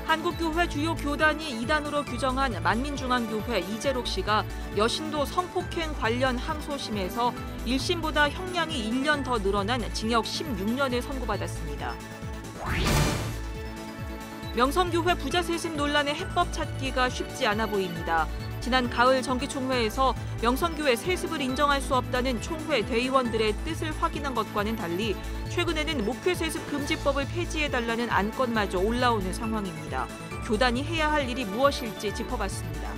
한국교회 주요 교단이 이단으로 규정한 만민중앙교회 이재록 씨가 여신도 성폭행 관련 항소심에서 1심보다 형량이 1년 더 늘어난 징역 16년을 선고받았습니다. 명성교회 부자세습 논란의 해법 찾기가 쉽지 않아 보입니다. 지난 가을 정기총회에서 명성교회 세습을 인정할 수 없다는 총회 대의원들의 뜻을 확인한 것과는 달리 최근에는 목회세습 금지법을 폐지해달라는 안건마저 올라오는 상황입니다. 교단이 해야 할 일이 무엇일지 짚어봤습니다.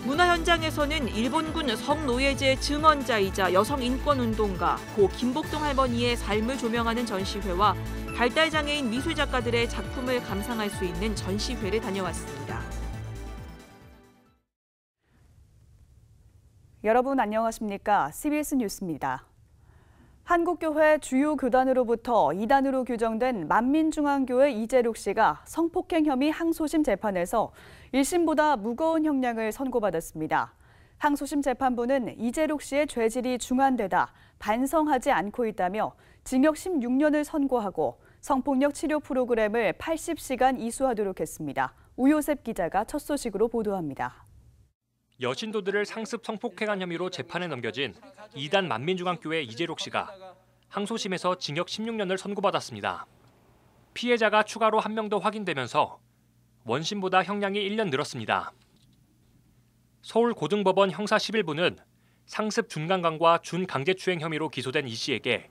문화 현장에서는 일본군 성노예제 증언자이자 여성인권운동가 고 김복동 할머니의 삶을 조명하는 전시회와 발달장애인 미술작가들의 작품을 감상할 수 있는 전시회를 다녀왔습니다. 여러분 안녕하십니까? CBS 뉴스입니다. 한국교회 주요 교단으로부터 이단으로 규정된 만민중앙교회 이재록 씨가 성폭행 혐의 항소심 재판에서 1심보다 무거운 형량을 선고받았습니다. 항소심 재판부는 이재록 씨의 죄질이 중한되다 반성하지 않고 있다며 징역 16년을 선고하고 성폭력 치료 프로그램을 80시간 이수하도록 했습니다. 우효셉 기자가 첫 소식으로 보도합니다. 여신도들을 상습 성폭행한 혐의로 재판에 넘겨진 이단 만민중앙교회 이재록 씨가 항소심에서 징역 16년을 선고받았습니다. 피해자가 추가로 한 명 더 확인되면서 원심보다 형량이 1년 늘었습니다. 서울고등법원 형사 11부는 상습 준강간과 준강제추행 혐의로 기소된 이 씨에게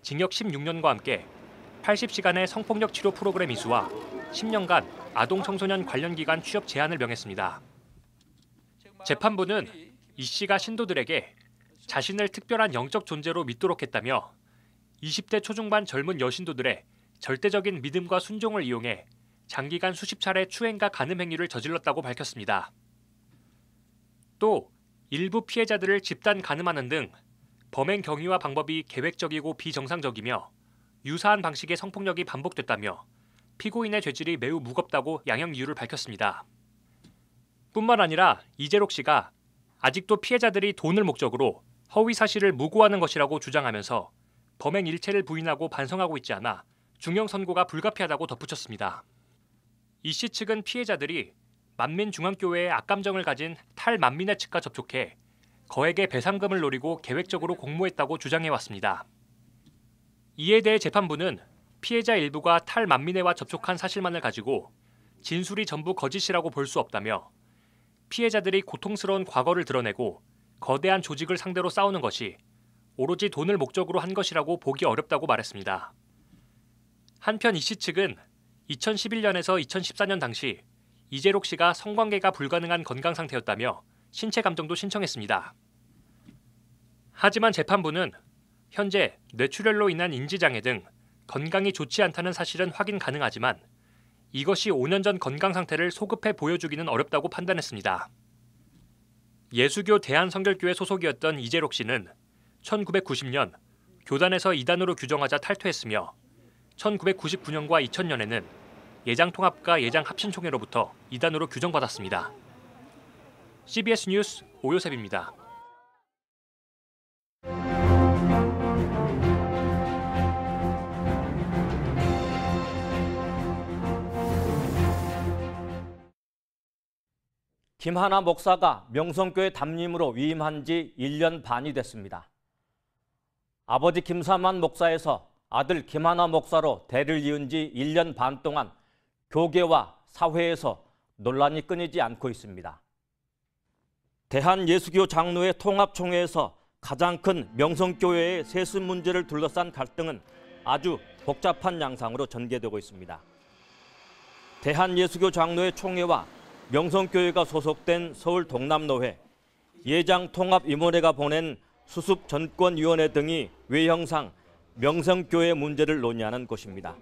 징역 16년과 함께 80시간의 성폭력 치료 프로그램 이수와 10년간 아동청소년 관련 기관 취업 제한을 명했습니다. 재판부는 이 씨가 신도들에게 자신을 특별한 영적 존재로 믿도록 했다며 20대 초중반 젊은 여신도들의 절대적인 믿음과 순종을 이용해 장기간 수십 차례 추행과 간음 행위를 저질렀다고 밝혔습니다. 또 일부 피해자들을 집단 간음하는 등 범행 경위와 방법이 계획적이고 비정상적이며 유사한 방식의 성폭력이 반복됐다며 피고인의 죄질이 매우 무겁다고 양형 이유를 밝혔습니다. 뿐만 아니라 이재록 씨가 아직도 피해자들이 돈을 목적으로 허위 사실을 무고하는 것이라고 주장하면서 범행 일체를 부인하고 반성하고 있지 않아 중형 선고가 불가피하다고 덧붙였습니다. 이 씨 측은 피해자들이 만민중앙교회에 악감정을 가진 탈만민의 측과 접촉해 거액의 배상금을 노리고 계획적으로 공모했다고 주장해왔습니다. 이에 대해 재판부는 피해자 일부가 탈만민회와 접촉한 사실만을 가지고 진술이 전부 거짓이라고 볼 수 없다며 피해자들이 고통스러운 과거를 드러내고 거대한 조직을 상대로 싸우는 것이 오로지 돈을 목적으로 한 것이라고 보기 어렵다고 말했습니다. 한편 이 씨 측은 2011년에서 2014년 당시 이재록 씨가 성관계가 불가능한 건강 상태였다며 신체 감정도 신청했습니다. 하지만 재판부는 현재 뇌출혈로 인한 인지장애 등 건강이 좋지 않다는 사실은 확인 가능하지만 이것이 5년 전 건강 상태를 소급해 보여주기는 어렵다고 판단했습니다. 예수교 대한성결교회 소속이었던 이재록 씨는 1990년 교단에서 이단으로 규정하자 탈퇴했으며 1999년과 2000년에는 예장통합과 예장합신총회로부터 이단으로 규정받았습니다. CBS 뉴스 오요셉입니다. 김하나 목사가 명성교회 담임으로 위임한 지 1년 반이 됐습니다. 아버지 김삼환 목사에서 아들 김하나 목사로 대를 이은 지 1년 반 동안 교계와 사회에서 논란이 끊이지 않고 있습니다. 대한예수교 장로회 통합총회에서 가장 큰 명성교회의 세습 문제를 둘러싼 갈등은 아주 복잡한 양상으로 전개되고 있습니다. 대한예수교 장로회 총회와 명성교회가 소속된 서울 동남노회, 예장통합임원회가 보낸 수습전권위원회 등이 외형상 명성교회 문제를 논의하는 곳입니다.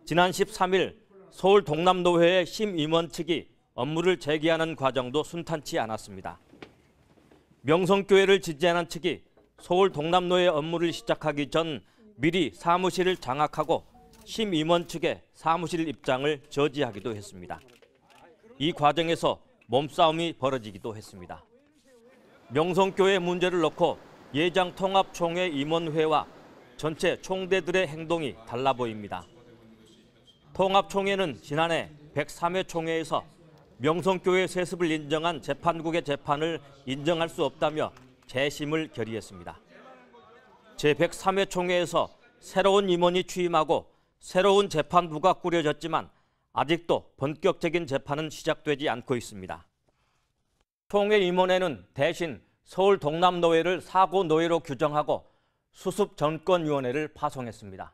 지난 13일 서울 동남노회의 심임원 측이 업무를 재개하는 과정도 순탄치 않았습니다. 명성교회를 지지하는 측이 서울 동남노회 업무를 시작하기 전 미리 사무실을 장악하고 심임원 측의 사무실 입장을 저지하기도 했습니다. 이 과정에서 몸싸움이 벌어지기도 했습니다. 명성교회 문제를 놓고 예장통합총회 임원회와 전체 총대들의 행동이 달라 보입니다. 통합총회는 지난해 103회 총회에서 명성교회 세습을 인정한 재판국의 재판을 인정할 수 없다며 재심을 결의했습니다. 제103회 총회에서 새로운 임원이 취임하고 새로운 재판부가 꾸려졌지만 아직도 본격적인 재판은 시작되지 않고 있습니다. 총회 임원회는 대신 서울 동남노회를 사고노회로 규정하고 수습정권위원회를 파송했습니다.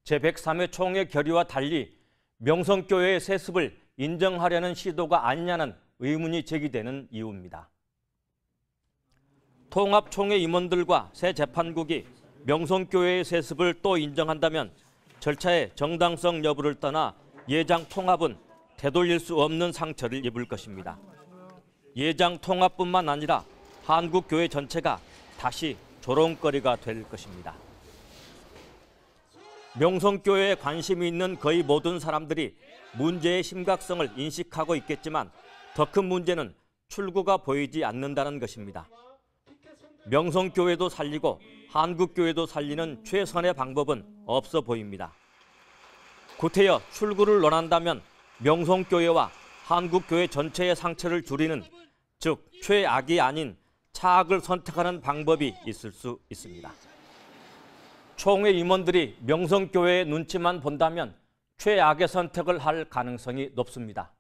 제103회 총회 결의와 달리 명성교회의 세습을 인정하려는 시도가 아니냐는 의문이 제기되는 이유입니다. 통합총회 임원들과 새 재판국이 명성교회의 세습을 또 인정한다면 절차의 정당성 여부를 떠나 예장 통합은 되돌릴 수 없는 상처를 입을 것입니다. 예장 통합뿐만 아니라 한국교회 전체가 다시 조롱거리가 될 것입니다. 명성교회에 관심이 있는 거의 모든 사람들이 문제의 심각성을 인식하고 있겠지만 더 큰 문제는 출구가 보이지 않는다는 것입니다. 명성교회도 살리고 한국교회도 살리는 최선의 방법은 없어 보입니다. 구태여 출구를 논한다면 명성교회와 한국교회 전체의 상처를 줄이는, 즉 최악이 아닌 차악을 선택하는 방법이 있을 수 있습니다. 총회 임원들이 명성교회의 눈치만 본다면 최악의 선택을 할 가능성이 높습니다.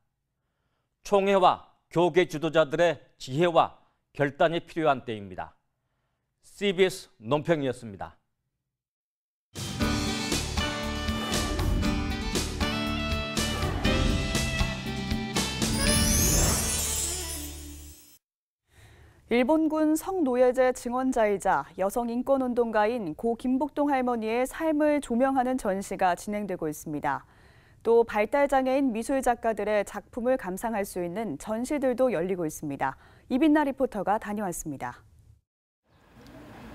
총회와 교계 지도자들의 지혜와 결단이 필요한 때입니다. CBS 논평이었습니다. 일본군 성노예제 증언자이자 여성인권운동가인 고 김복동 할머니의 삶을 조명하는 전시가 진행되고 있습니다. 또 발달장애인 미술작가들의 작품을 감상할 수 있는 전시들도 열리고 있습니다. 이빈나 리포터가 다녀왔습니다.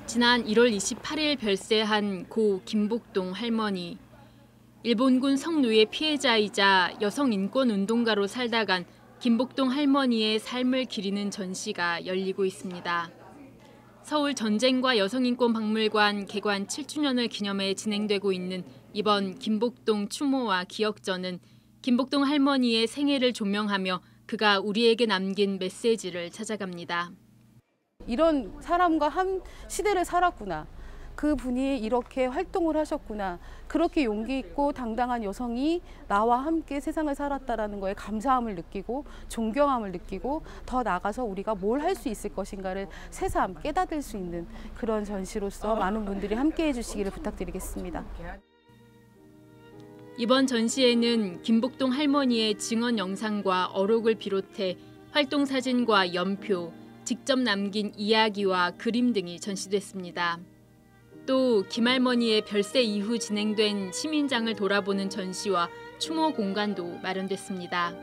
지난 1월 28일 별세한 고 김복동 할머니. 일본군 성노예 피해자이자 여성인권운동가로 살다간 김복동 할머니의 삶을 기리는 전시가 열리고 있습니다. 서울 전쟁과 여성인권박물관 개관 7주년을 기념해 진행되고 있는 이번 김복동 추모와 기억전은 김복동 할머니의 생애를 조명하며 그가 우리에게 남긴 메시지를 찾아갑니다. 이런 사람과 한 시대를 살았구나. 그분이 이렇게 활동을 하셨구나. 그렇게 용기 있고 당당한 여성이 나와 함께 세상을 살았다라는 거에 감사함을 느끼고 존경함을 느끼고 더 나아가서 우리가 뭘 할 수 있을 것인가를 새삼 깨닫을 수 있는 그런 전시로서 많은 분들이 함께해 주시기를 부탁드리겠습니다. 이번 전시에는 김복동 할머니의 증언 영상과 어록을 비롯해 활동 사진과 연표, 직접 남긴 이야기와 그림 등이 전시됐습니다. 또 김할머니의 별세 이후 진행된 시민장을 돌아보는 전시와 추모 공간도 마련됐습니다.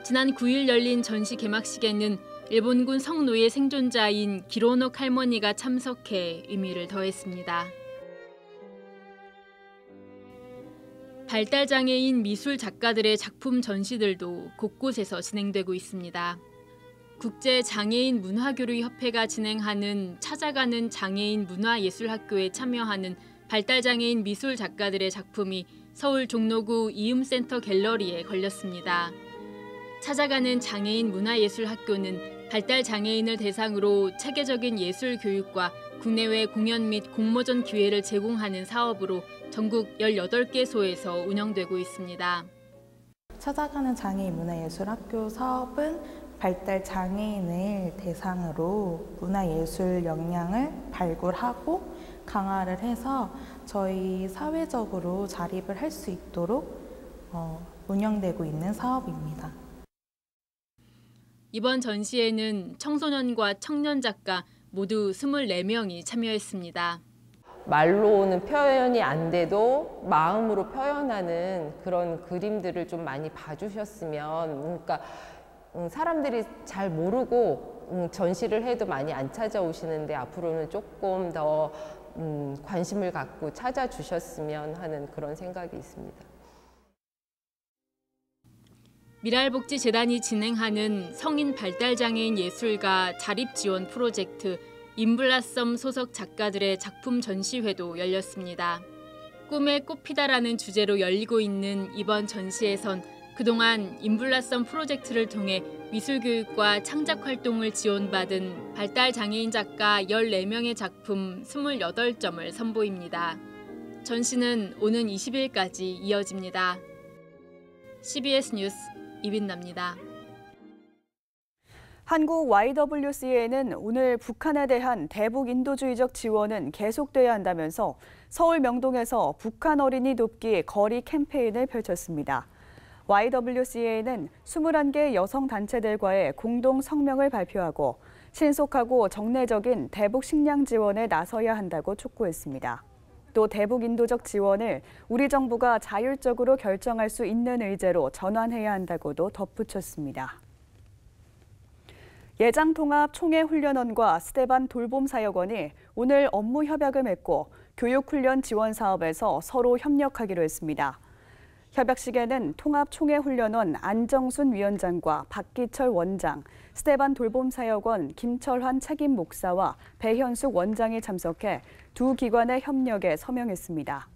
지난 9일 열린 전시 개막식에는 일본군 성노예 생존자인 기로녹 할머니가 참석해 의미를 더했습니다. 발달장애인 미술 작가들의 작품 전시들도 곳곳에서 진행되고 있습니다. 국제장애인 문화교류협회가 진행하는 찾아가는 장애인 문화예술학교에 참여하는 발달장애인 미술 작가들의 작품이 서울 종로구 이음센터 갤러리에 걸렸습니다. 찾아가는 장애인 문화예술학교는 발달장애인을 대상으로 체계적인 예술 교육과 국내외 공연 및 공모전 기회를 제공하는 사업으로 전국 18개소에서 운영되고 있습니다. 찾아가는 장애인 문화예술학교 사업은 발달 장애인을 대상으로 문화예술 역량을 발굴하고 강화를 해서 저희 사회적으로 자립을 할 수 있도록 운영되고 있는 사업입니다. 이번 전시에는 청소년과 청년 작가 모두 24명이 참여했습니다. 말로는 표현이 안 돼도 마음으로 표현하는 그런 그림들을 좀 많이 봐주셨으면, 그러니까 사람들이 잘 모르고 전시를 해도 많이 안 찾아오시는데 앞으로는 조금 더 관심을 갖고 찾아주셨으면 하는 그런 생각이 있습니다. 미랄복지재단이 진행하는 성인 발달장애인 예술가 자립지원 프로젝트 인블라썸 소속 작가들의 작품 전시회도 열렸습니다. 꿈에 꽃피다라는 주제로 열리고 있는 이번 전시에선 그동안 인블라썸 프로젝트를 통해 미술교육과 창작 활동을 지원받은 발달장애인 작가 14명의 작품 28점을 선보입니다. 전시는 오는 20일까지 이어집니다. CBS 뉴스 이빈나입니다. 한국 YWCA는 오늘 북한에 대한 대북 인도주의적 지원은 계속돼야 한다면서 서울 명동에서 북한 어린이 돕기 거리 캠페인을 펼쳤습니다. YWCA는 21개 여성 단체들과의 공동 성명을 발표하고 신속하고 정례적인 대북 식량 지원에 나서야 한다고 촉구했습니다. 또 대북 인도적 지원을 우리 정부가 자율적으로 결정할 수 있는 의제로 전환해야 한다고도 덧붙였습니다. 예장통합총회훈련원과 스테반 돌봄사역원이 오늘 업무 협약을 맺고 교육훈련 지원 사업에서 서로 협력하기로 했습니다. 협약식에는 통합총회훈련원 안정순 위원장과 박기철 원장, 스테반 돌봄사역원 김철환 책임목사와 배현숙 원장이 참석해 두 기관의 협력에 서명했습니다.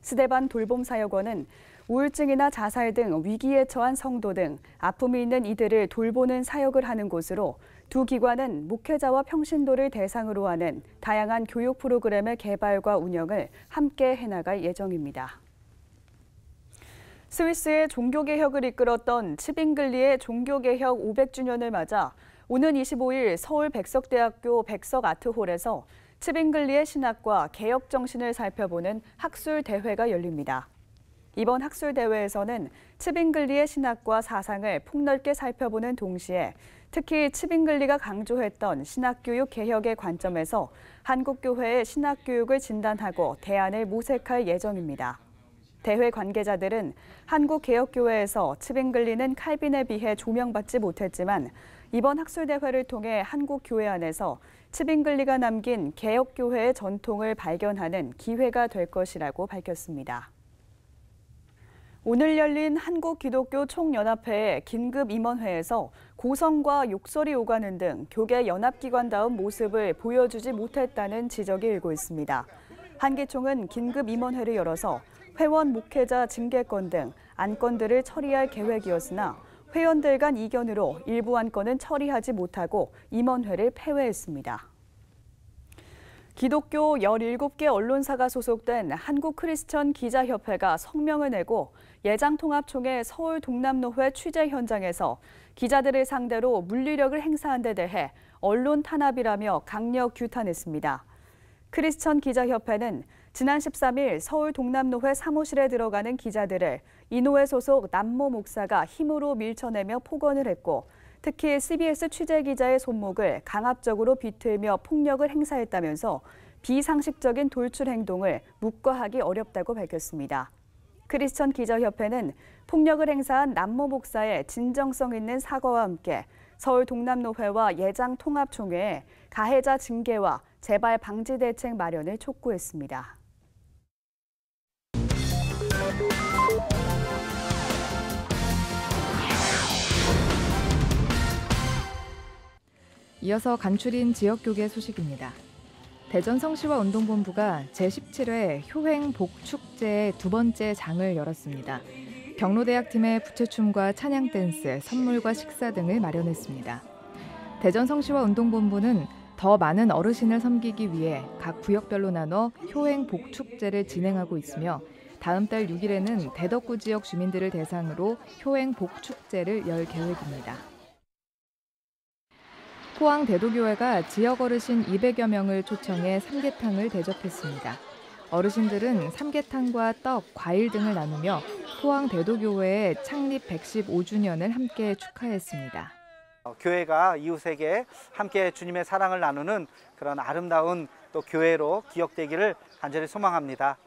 스테반 돌봄사역원은 우울증이나 자살 등 위기에 처한 성도 등 아픔이 있는 이들을 돌보는 사역을 하는 곳으로 두 기관은 목회자와 평신도를 대상으로 하는 다양한 교육 프로그램의 개발과 운영을 함께 해나갈 예정입니다. 스위스의 종교개혁을 이끌었던 츠빙글리의 종교개혁 500주년을 맞아 오는 25일 서울 백석대학교 백석아트홀에서 츠빙글리의 신학과 개혁 정신을 살펴보는 학술대회가 열립니다. 이번 학술대회에서는 츠빙글리의 신학과 사상을 폭넓게 살펴보는 동시에 특히 츠빙글리가 강조했던 신학교육 개혁의 관점에서 한국교회의 신학교육을 진단하고 대안을 모색할 예정입니다. 대회 관계자들은 한국개혁교회에서 츠빙글리는 칼빈에 비해 조명받지 못했지만 이번 학술대회를 통해 한국교회 안에서 츠빙글리가 남긴 개혁교회의 전통을 발견하는 기회가 될 것이라고 밝혔습니다. 오늘 열린 한국기독교 총연합회의 긴급 임원회에서 고성과 욕설이 오가는 등 교계 연합기관다운 모습을 보여주지 못했다는 지적이 일고 있습니다. 한기총은 긴급 임원회를 열어서 회원 목회자 징계권 등 안건들을 처리할 계획이었으나 회원들 간 이견으로 일부 안건은 처리하지 못하고 임원회를 폐회했습니다. 기독교 17개 언론사가 소속된 한국크리스천 기자협회가 성명을 내고 예장통합총회 서울 동남로회 취재 현장에서 기자들을 상대로 물리력을 행사한 데 대해 언론 탄압이라며 강력 규탄했습니다. 크리스천 기자협회는 지난 13일 서울 동남로회 사무실에 들어가는 기자들을 이노회 소속 남모 목사가 힘으로 밀쳐내며 폭언을 했고 특히 CBS 취재기자의 손목을 강압적으로 비틀며 폭력을 행사했다면서 비상식적인 돌출 행동을 묵과하기 어렵다고 밝혔습니다. 크리스천 기자협회는 폭력을 행사한 남모 목사의 진정성 있는 사과와 함께 서울 동남로회와 예장통합총회에 가해자 징계와 재발 방지 대책 마련을 촉구했습니다. 이어서 간추린 지역교계 소식입니다. 대전 성시와 운동본부가 제17회 효행 복축제의 두 번째 장을 열었습니다. 경로대학팀의 부채춤과 찬양 댄스, 선물과 식사 등을 마련했습니다. 대전 성시와 운동본부는 더 많은 어르신을 섬기기 위해 각 구역별로 나눠 효행 복축제를 진행하고 있으며 다음 달 6일에는 대덕구 지역 주민들을 대상으로 효행 복축제를 열 계획입니다. 포항 대도교회가 지역 어르신 200여 명을 초청해 삼계탕을 대접했습니다. 어르신들은 삼계탕과 떡, 과일 등을 나누며 포항 대도교회의 창립 115주년을 함께 축하했습니다. 교회가 이웃에게 함께 주님의 사랑을 나누는 그런 아름다운 또 교회로 기억되기를 간절히 소망합니다.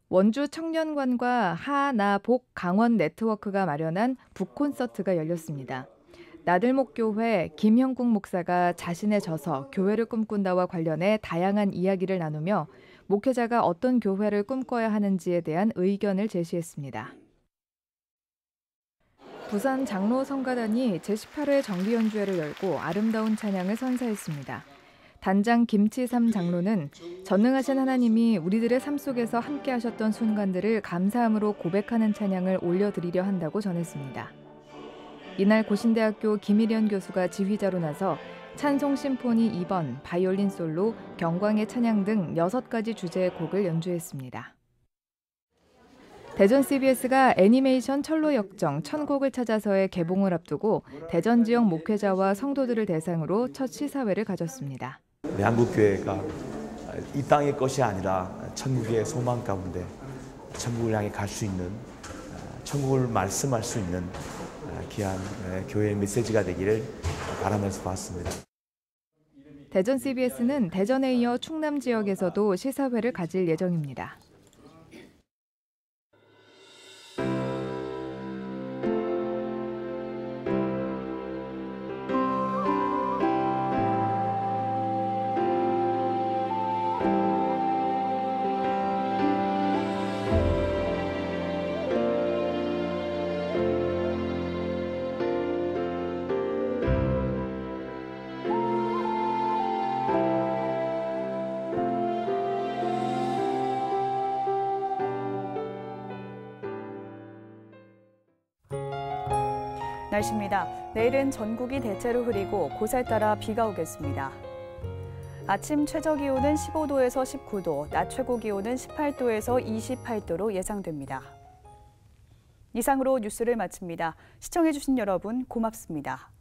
원주 청년관과 하나복 강원 네트워크가 마련한 북콘서트가 열렸습니다. 나들목교회 김형국 목사가 자신의 저서 교회를 꿈꾼다와 관련해 다양한 이야기를 나누며 목회자가 어떤 교회를 꿈꿔야 하는지에 대한 의견을 제시했습니다. 부산 장로 성가단이 제18회 정기연주회를 열고 아름다운 찬양을 선사했습니다. 단장 김치삼 장로는 전능하신 하나님이 우리들의 삶 속에서 함께 하셨던 순간들을 감사함으로 고백하는 찬양을 올려드리려 한다고 전했습니다. 이날 고신대학교 김일현 교수가 지휘자로 나서 찬송 심포니 2번, 바이올린 솔로, 경광의 찬양 등 6가지 주제의 곡을 연주했습니다. 대전 CBS가 애니메이션 철로 역정 천국을 찾아서의 개봉을 앞두고 대전 지역 목회자와 성도들을 대상으로 첫 시사회를 가졌습니다. 한국교회가 이 땅의 것이 아니라 천국의 소망 가운데 천국을 향해 갈 수 있는, 천국을 말씀할 수 있는 귀한 교회의 메시지가 되기를 바라면서 봤습니다. 대전 CBS는 대전에 이어 충남 지역에서도 시사회를 가질 예정입니다. 날씨입니다. 내일은 전국이 대체로 흐리고 곳에 따라 비가 오겠습니다. 아침 최저기온은 15도에서 19도, 낮 최고기온은 18도에서 28도로 예상됩니다. 이상으로 뉴스를 마칩니다. 시청해주신 여러분 고맙습니다.